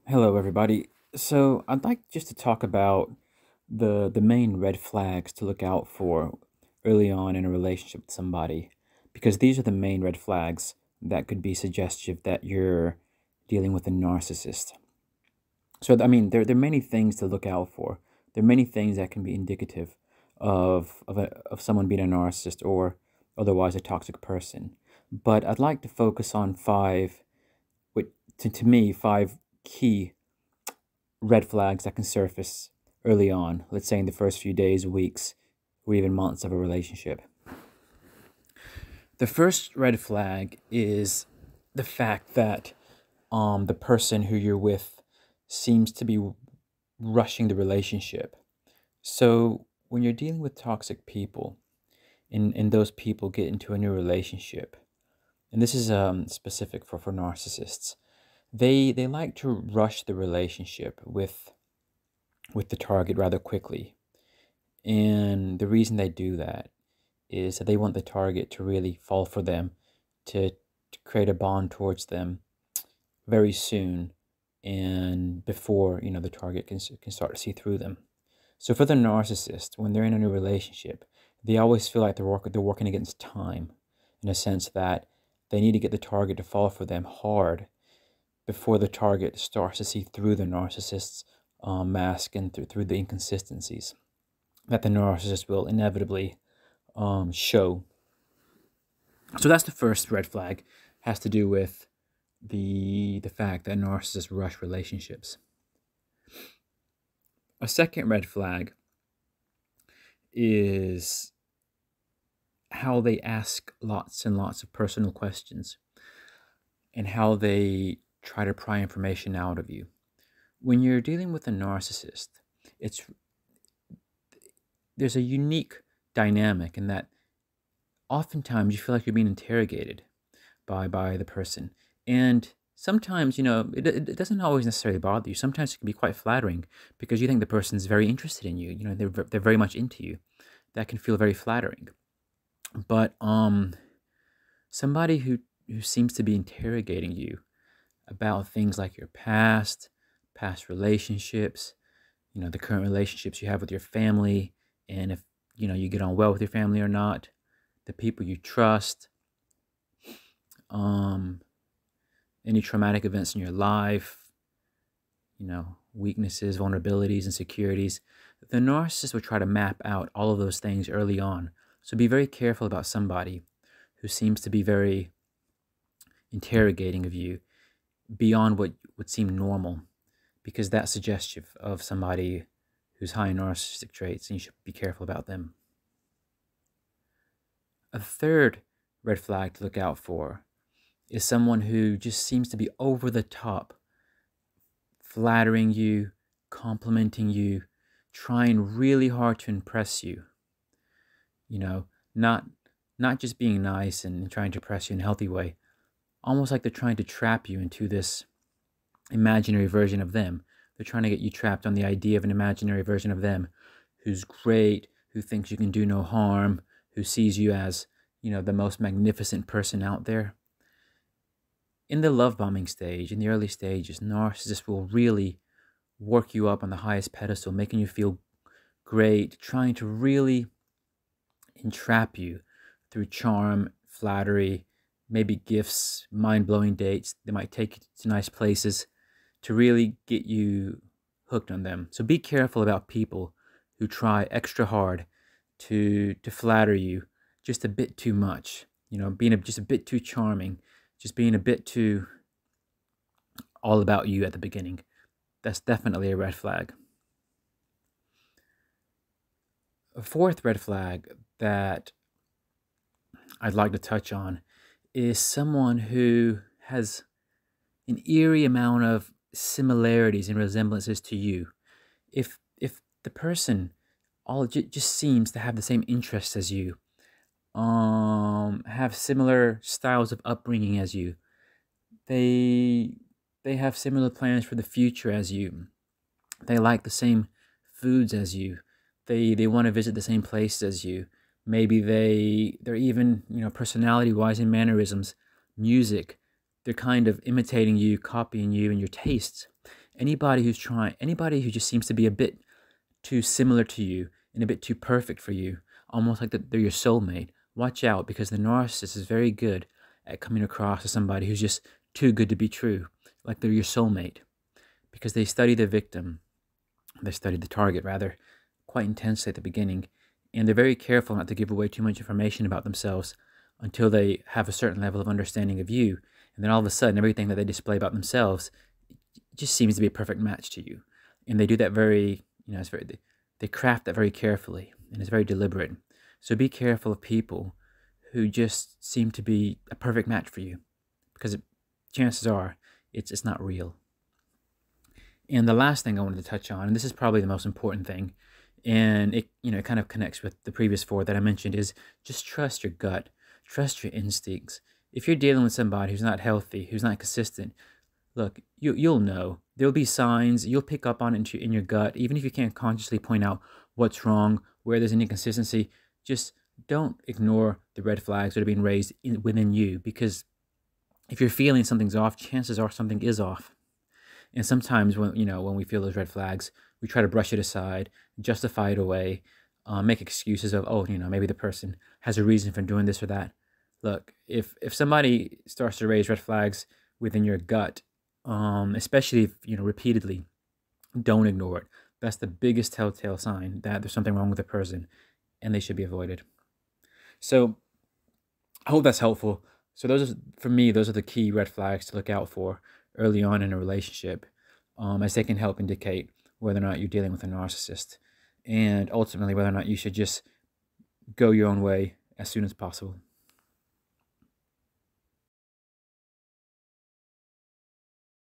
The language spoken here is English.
Hello, everybody. So I'd like just to talk about the main red flags to look out for early on in a relationship with somebody, because these are the main red flags that could be suggestive that you're dealing with a narcissist. So I mean, there are many things to look out for. There are many things that can be indicative of someone being a narcissist or otherwise a toxic person. But I'd like to focus on five, which to me, five key red flags that can surface early on, let's say in the first few days, weeks, or even months of a relationship. The first red flag is the fact that the person who you're with seems to be rushing the relationship. So when you're dealing with toxic people, and those people get into a new relationship, and this is specific for narcissists, they like to rush the relationship with the target rather quickly. And the reason they do that is that they want the target to really fall for them, to create a bond towards them very soon, and before the target can start to see through them. So for the narcissist, when they're in a new relationship, they always feel like they're working against time, in a sense that they need to get the target to fall for them hard before the target starts to see through the narcissist's mask and through the inconsistencies that the narcissist will inevitably show. So that's the first red flag. Has to do with the fact that narcissists rush relationships. A second red flag is how they ask lots and lots of personal questions and how they try to pry information out of you. When you're dealing with a narcissist, it's there's a unique dynamic in that oftentimes you feel like you're being interrogated by the person. And sometimes, it doesn't always necessarily bother you. Sometimes it can be quite flattering because you think the person's very interested in you. They're very much into you. That can feel very flattering. But somebody who seems to be interrogating you about things like your past relationships, the current relationships you have with your family, and if you get on well with your family or not, the people you trust, um, any traumatic events in your life, weaknesses, vulnerabilities, insecurities. The narcissist will try to map out all of those things early on. So be very careful about somebody who seems to be very interrogating of you beyond what would seem normal, because that's suggestive of somebody who's high in narcissistic traits, and you should be careful about them. A third red flag to look out for is someone who just seems to be over the top, flattering you, complimenting you, trying really hard to impress you. Not just being nice and trying to impress you in a healthy way, almost like they're trying to trap you into this imaginary version of them. They're trying to get you trapped on the idea of an imaginary version of them who's great, who thinks you can do no harm, who sees you as, the most magnificent person out there. In the love bombing stage, in the early stages, narcissists will really work you up on the highest pedestal, making you feel great, trying to really entrap you through charm, flattery, maybe gifts, mind-blowing dates. They might take you to nice places to really get you hooked on them. So be careful about people who try extra hard to flatter you just a bit too much. Being just a bit too charming, just being a bit too all about you at the beginning. That's definitely a red flag. A fourth red flag that I'd like to touch on is someone who has an eerie amount of similarities and resemblances to you. If the person just seems to have the same interests as you, have similar styles of upbringing as you, they have similar plans for the future as you, they like the same foods as you, they want to visit the same places as you. Maybe they're even, personality wise and mannerisms, music, they're kind of imitating you, copying you and your tastes. Anybody who just seems to be a bit too similar to you and a bit too perfect for you, almost like they're your soulmate. Watch out, because the narcissist is very good at coming across as somebody who's just too good to be true, like they're your soulmate, because they study the victim, they study the target rather, quite intensely at the beginning, and they're very careful not to give away too much information about themselves until they have a certain level of understanding of you, and then all of a sudden everything that they display about themselves just seems to be a perfect match to you. And they do that very, they craft that very carefully, and it's very deliberate. So be careful of people who just seem to be a perfect match for you, because chances are it's not real. And the last thing I wanted to touch on, and this is probably the most important thing, and it kind of connects with the previous four that I mentioned, is just trust your gut, trust your instincts. If you're dealing with somebody who's not healthy, who's not consistent, look, you'll know. There'll be signs. You'll pick up on it in your gut, even if you can't consciously point out what's wrong, where there's an inconsistency. Just don't ignore the red flags that are being raised within you, because if you're feeling something's off, chances are something is off. And sometimes when we feel those red flags, we try to brush it aside, justify it away, make excuses of, maybe the person has a reason for doing this or that. Look, if somebody starts to raise red flags within your gut, especially if, repeatedly, don't ignore it. That's the biggest telltale sign that there's something wrong with the person, and they should be avoided. So I hope that's helpful. So for me, those are the key red flags to look out for early on in a relationship, as they can help indicate whether or not you're dealing with a narcissist, and ultimately whether or not you should just go your own way as soon as possible.